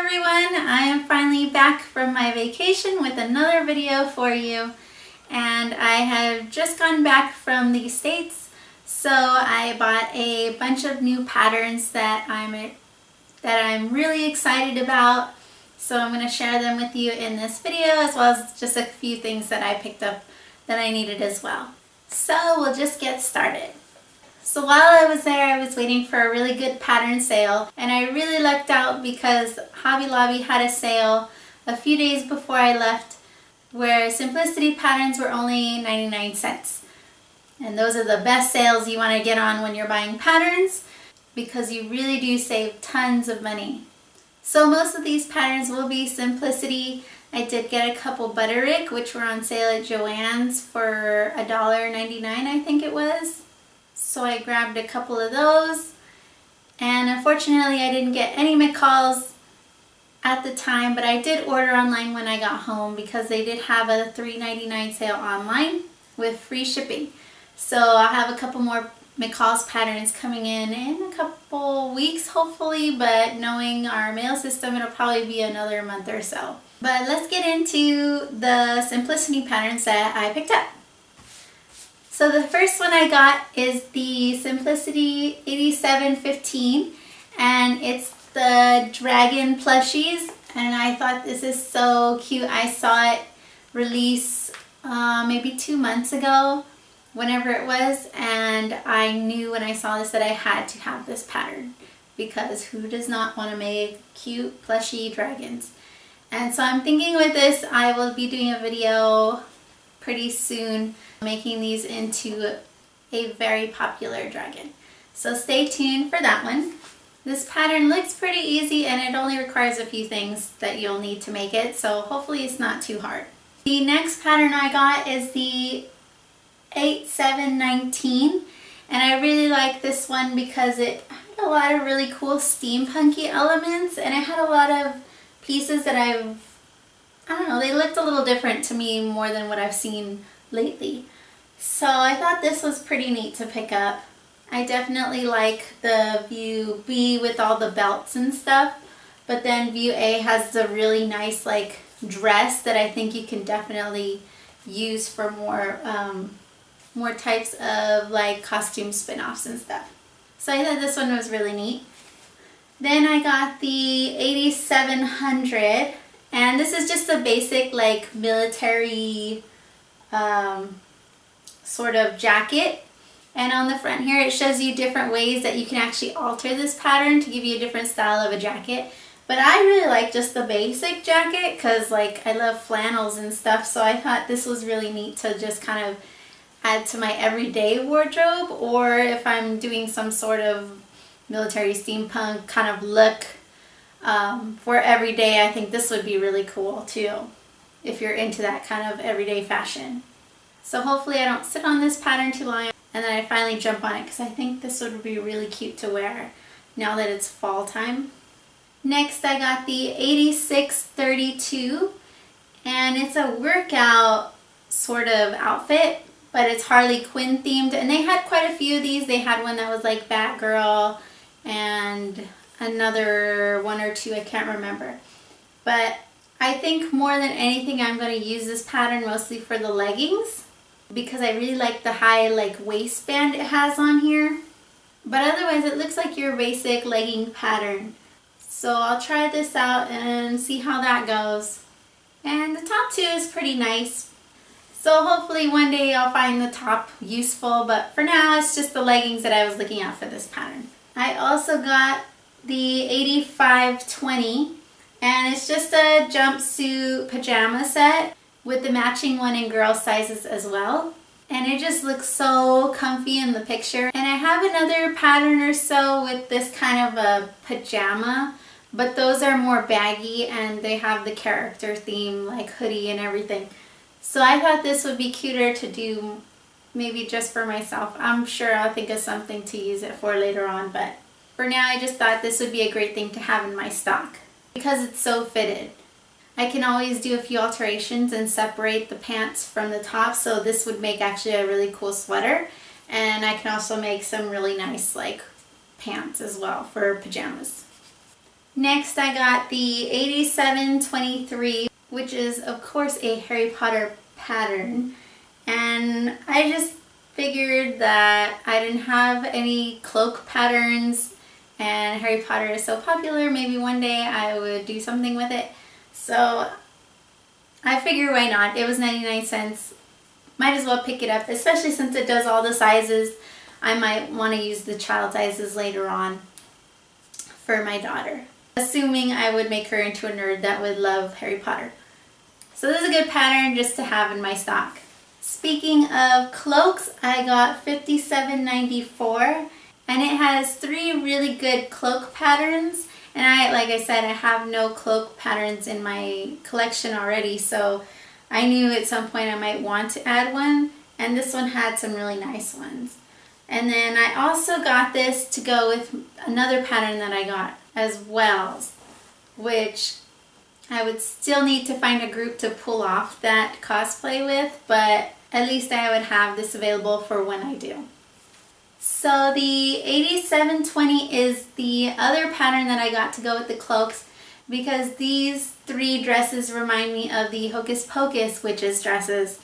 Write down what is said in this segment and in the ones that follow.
everyone, I am finally back from my vacation with another video for you, and I have just gone back from the States, so I bought a bunch of new patterns that I'm really excited about, so I'm going to share them with you in this video, as well as just a few things that I picked up that I needed as well. So we'll just get started. So while I was there, I was waiting for a really good pattern sale, and I really lucked out because Hobby Lobby had a sale a few days before I left where simplicity patterns were only 99 cents. And those are the best sales you want to get on when you're buying patterns because you really do save tons of money. So most of these patterns will be simplicity. I did get a couple Butterick, which were on sale at Joann's for $1.99, I think it was. So I grabbed a couple of those, and unfortunately I didn't get any McCalls at the time, but I did order online when I got home because they did have a $3.99 sale online with free shipping. So I'll have a couple more McCalls patterns coming in a couple weeks hopefully, but knowing our mail system, it'll probably be another month or so. But let's get into the simplicity patterns that I picked up. So the first one I got is the Simplicity 8715, and it's the dragon plushies, and I thought this is so cute. I saw it release maybe 2 months ago, whenever it was, and I knew when I saw this that I had to have this pattern because who does not want to make cute plushy dragons? And so I'm thinking with this I will be doing a video pretty soon making these into a very popular dragon. So stay tuned for that one. This pattern looks pretty easy and it only requires a few things that you'll need to make it, so hopefully it's not too hard. The next pattern I got is the 8719, and I really like this one because it had a lot of really cool steampunky elements, and it had a lot of pieces that I don't know, they looked a little different to me more than what I've seen lately. So I thought this was pretty neat to pick up. I definitely like the view B with all the belts and stuff, but then view A has the really nice like dress that I think you can definitely use for more types of like costume spin-offs and stuff. So I thought this one was really neat. Then I got the 8700, and this is just a basic like military sort of jacket, and on the front here it shows you different ways that you can actually alter this pattern to give you a different style of a jacket. But I really like just the basic jacket because like I love flannels and stuff, so I thought this was really neat to just kind of add to my everyday wardrobe, or if I'm doing some sort of military steampunk kind of look for everyday, I think this would be really cool too if you're into that kind of everyday fashion. So hopefully I don't sit on this pattern too long and then I finally jump on it because I think this would be really cute to wear now that it's fall time. Next I got the 8632, and it's a workout sort of outfit, but it's Harley Quinn themed, and they had quite a few of these. They had one that was like Batgirl and another one or two, I can't remember. But I think more than anything I'm going to use this pattern mostly for the leggings because I really like the high like waistband it has on here. But otherwise it looks like your basic legging pattern. So I'll try this out and see how that goes. And the top too is pretty nice. So hopefully one day I'll find the top useful, but for now it's just the leggings that I was looking at for this pattern. I also got the 8520, and it's just a jumpsuit pajama set with the matching one in girl sizes as well. And it just looks so comfy in the picture. And I have another pattern or so with this kind of a pajama, but those are more baggy and they have the character theme like hoodie and everything. So I thought this would be cuter to do maybe just for myself. I'm sure I'll think of something to use it for later on, but for now I just thought this would be a great thing to have in my stock because it's so fitted. I can always do a few alterations and separate the pants from the top, so this would make actually a really cool sweater, and I can also make some really nice like pants as well for pajamas. Next I got the 8723, which is of course a Harry Potter pattern, and I just figured that I didn't have any cloak patterns and Harry Potter is so popular, maybe one day I would do something with it. So I figured why not? It was 99 cents. Might as well pick it up, especially since it does all the sizes. I might want to use the child sizes later on for my daughter, assuming I would make her into a nerd that would love Harry Potter. So this is a good pattern just to have in my stock. Speaking of cloaks, I got $57.94, and it has 3 really good cloak patterns. And like I said, I have no cloak patterns in my collection already, so I knew at some point I might want to add one, and this one had some really nice ones. And then I also got this to go with another pattern that I got as well, which I would still need to find a group to pull off that cosplay with, but at least I would have this available for when I do. So the 8720 is the other pattern that I got to go with the cloaks, because these 3 dresses remind me of the Hocus Pocus witches dresses,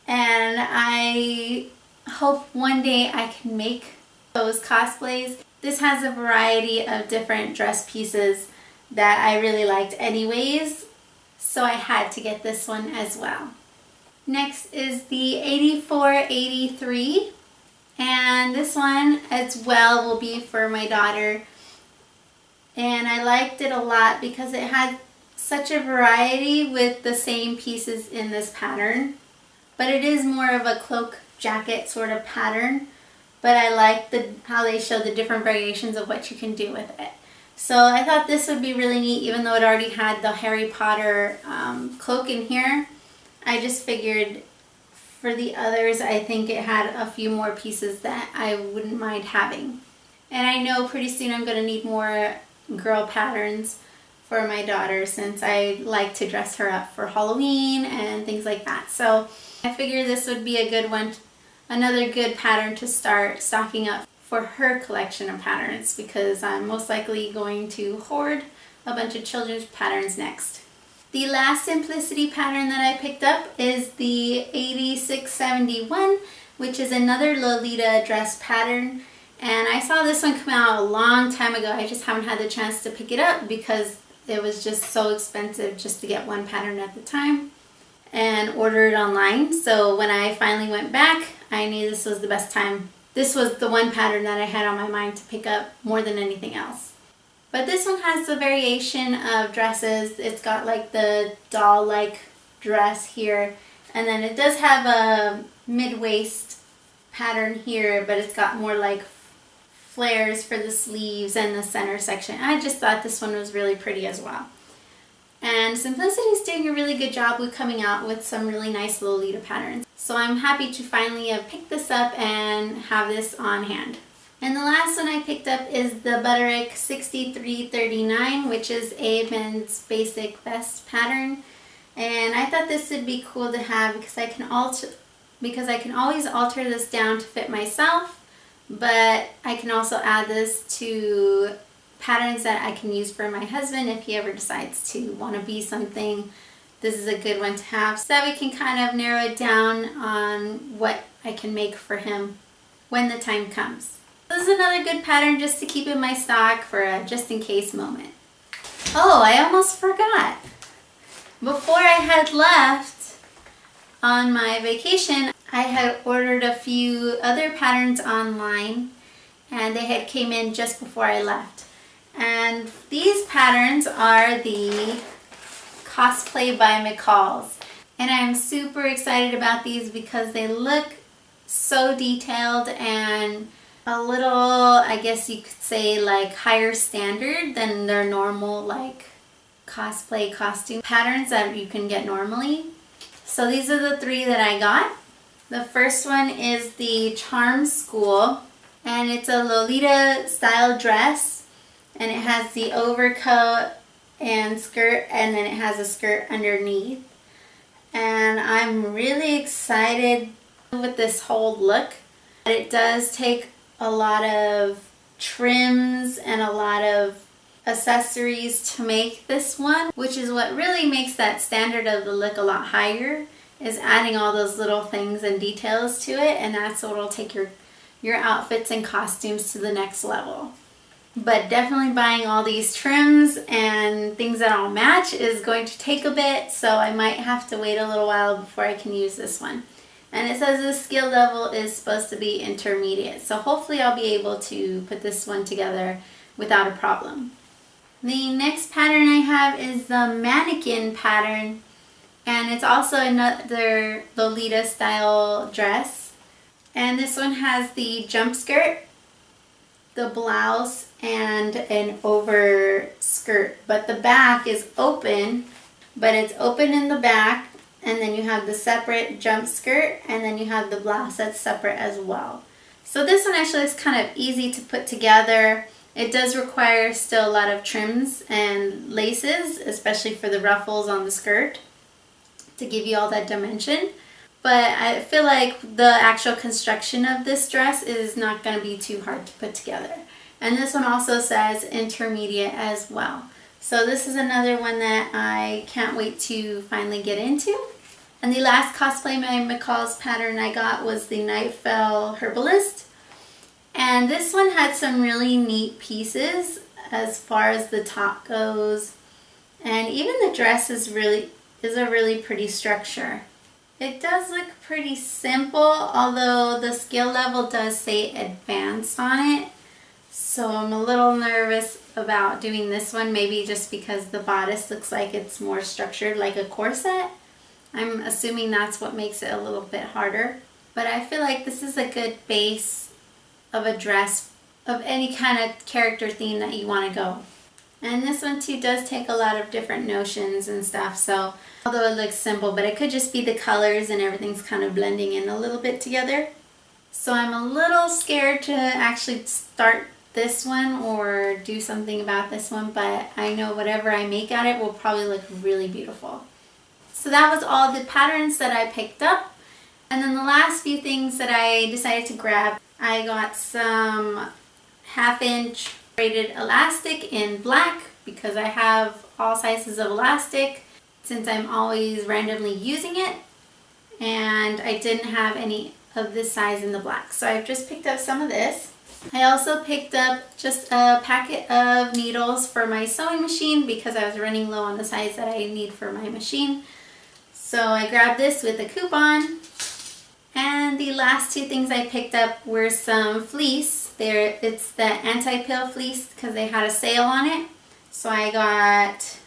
and I hope one day I can make those cosplays. This has a variety of different dress pieces that I really liked anyways, so I had to get this one as well. Next is the 8483, and this one as well will be for my daughter. And I liked it a lot because it had such a variety with the same pieces in this pattern. But it is more of a cloak jacket sort of pattern. But I like how they show the different variations of what you can do with it. So I thought this would be really neat, even though it already had the Harry Potter cloak in here. I just figured for the others, I think it had a few more pieces that I wouldn't mind having. And I know pretty soon I'm going to need more girl patterns for my daughter, since I like to dress her up for Halloween and things like that. So I figured this would be a good one, another good pattern to start stocking up for her collection of patterns, because I'm most likely going to hoard a bunch of children's patterns next. The last Simplicity pattern that I picked up is the 8671, which is another Lolita dress pattern. And I saw this one come out a long time ago. I just haven't had the chance to pick it up because it was just so expensive just to get one pattern at the time and order it online. So when I finally went back, I knew this was the best time. This was the one pattern that I had on my mind to pick up more than anything else. But this one has a variation of dresses. It's got like the doll-like dress here, and then it does have a mid-waist pattern here, but it's got more like flares for the sleeves and the center section. I just thought this one was really pretty as well. And Simplicity's doing a really good job with coming out with some really nice Lolita patterns. So I'm happy to finally have picked this up and have this on hand. And the last one I picked up is the Butterick 6339, which is a men's basic vest pattern. And I thought this would be cool to have because I can always alter this down to fit myself, but I can also add this to patterns that I can use for my husband if he ever decides to want to be something. This is a good one to have so that we can kind of narrow it down on what I can make for him when the time comes. This is another good pattern just to keep in my stock for a just in case moment. Oh, I almost forgot. Before I had left on my vacation, I had ordered a few other patterns online, and they had came in just before I left. And these patterns are the Cosplay by McCalls. And I'm super excited about these because they look so detailed and a little, I guess you could say, like higher standard than their normal like cosplay costume patterns that you can get normally. So these are the 3 that I got. The first one is the Charm School, and it's a Lolita style dress, and it has the overcoat and skirt, and then it has a skirt underneath. And I'm really excited with this whole look. It does take a lot of trims and a lot of accessories to make this one, which is what really makes that standard of the look a lot higher, is adding all those little things and details to it, and that's what will take your outfits and costumes to the next level. But definitely buying all these trims and things that all match is going to take a bit, so I might have to wait a little while before I can use this one. And it says the skill level is supposed to be intermediate, so hopefully I'll be able to put this one together without a problem. The next pattern I have is the Manikin pattern, and it's also another Lolita style dress. And this one has the jump skirt, the blouse, and an over skirt, but the back is open, but it's open in the back, and then you have the separate jump skirt, and then you have the blouse that's separate as well. So this one actually is kind of easy to put together. It does require still a lot of trims and laces, especially for the ruffles on the skirt, to give you all that dimension. But I feel like the actual construction of this dress is not going to be too hard to put together. And this one also says intermediate as well. So this is another one that I can't wait to finally get into. And the last Cosplay by McCalls pattern I got was the Nightfell Herbalist. And this one had some really neat pieces as far as the top goes. And even the dress is a really pretty structure. It does look pretty simple, although the skill level does say advanced on it. So I'm a little nervous about doing this one, maybe just because the bodice looks like it's more structured like a corset. I'm assuming that's what makes it a little bit harder. But I feel like this is a good base of a dress of any kind of character theme that you want to go. And this one too does take a lot of different notions and stuff, so although it looks simple, but it could just be the colors and everything's kind of blending in a little bit together. So I'm a little scared to actually start this one or do something about this one, but I know whatever I make at it will probably look really beautiful. So that was all the patterns that I picked up. And then the last few things that I decided to grab, I got some 1/2-inch braided elastic in black because I have all sizes of elastic since I'm always randomly using it, and I didn't have any of this size in the black, so I've just picked up some of this. I also picked up just a packet of needles for my sewing machine because I was running low on the size that I need for my machine. So I grabbed this with a coupon. And the last two things I picked up were some fleece. It's the anti-pill fleece because they had a sale on it. So I got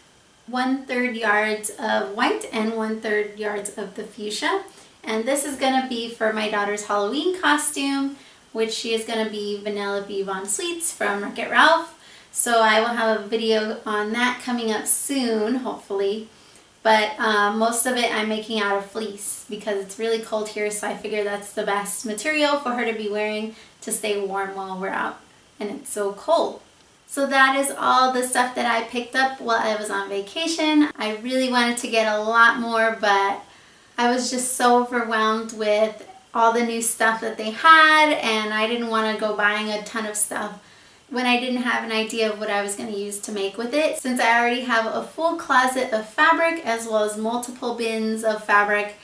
1/3 yards of white and 1/3 yards of the fuchsia. And this is going to be for my daughter's Halloween costume, which she is going to be Vanellope Von Sweets from Wreck-It Ralph. So I will have a video on that coming up soon, hopefully. But most of it I'm making out of fleece because it's really cold here, so I figure that's the best material for her to be wearing to stay warm while we're out and it's so cold. So that is all the stuff that I picked up while I was on vacation. I really wanted to get a lot more, but I was just so overwhelmed with all the new stuff that they had, and I didn't want to go buying a ton of stuff when I didn't have an idea of what I was going to use to make with it, since I already have a full closet of fabric as well as multiple bins of fabric,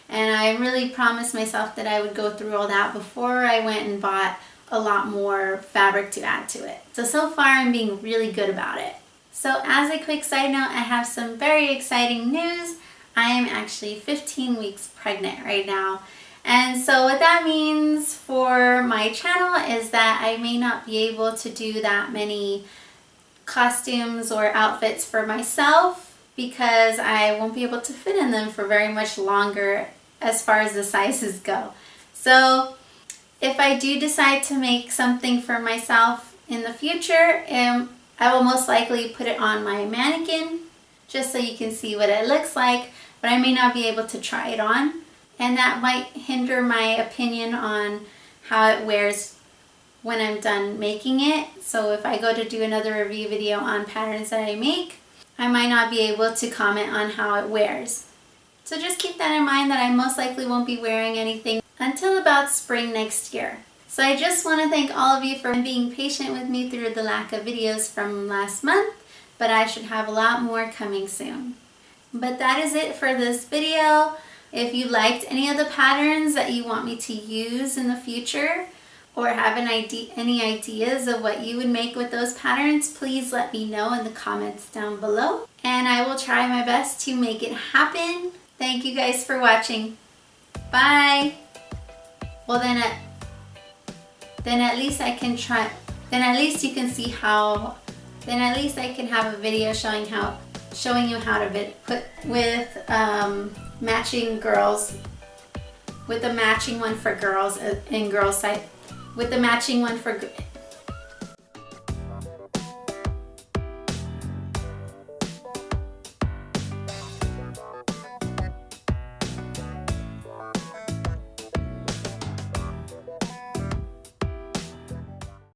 and I really promised myself that I would go through all that before I went and bought a lot more fabric to add to it. So far I'm being really good about it. So as a quick side note, I have some very exciting news. I am actually 15 weeks pregnant right now. And so what that means for my channel is that I may not be able to do that many costumes or outfits for myself because I won't be able to fit in them for very much longer as far as the sizes go. So if I do decide to make something for myself in the future, I will most likely put it on my mannequin just so you can see what it looks like, but I may not be able to try it on. And that might hinder my opinion on how it wears when I'm done making it. So if I go to do another review video on patterns that I make, I might not be able to comment on how it wears. So just keep that in mind that I most likely won't be wearing anything until about spring next year. So I just want to thank all of you for being patient with me through the lack of videos from last month, but I should have a lot more coming soon. But that is it for this video. If you liked any of the patterns that you want me to use in the future, or have any ideas of what you would make with those patterns, please let me know in the comments down below. And I will try my best to make it happen. Thank you guys for watching. Bye! Well then at least I can try, then at least you can see how, then at least I can have a video showing you how to put with matching girls, with a matching one for girls in girls side, with the matching one for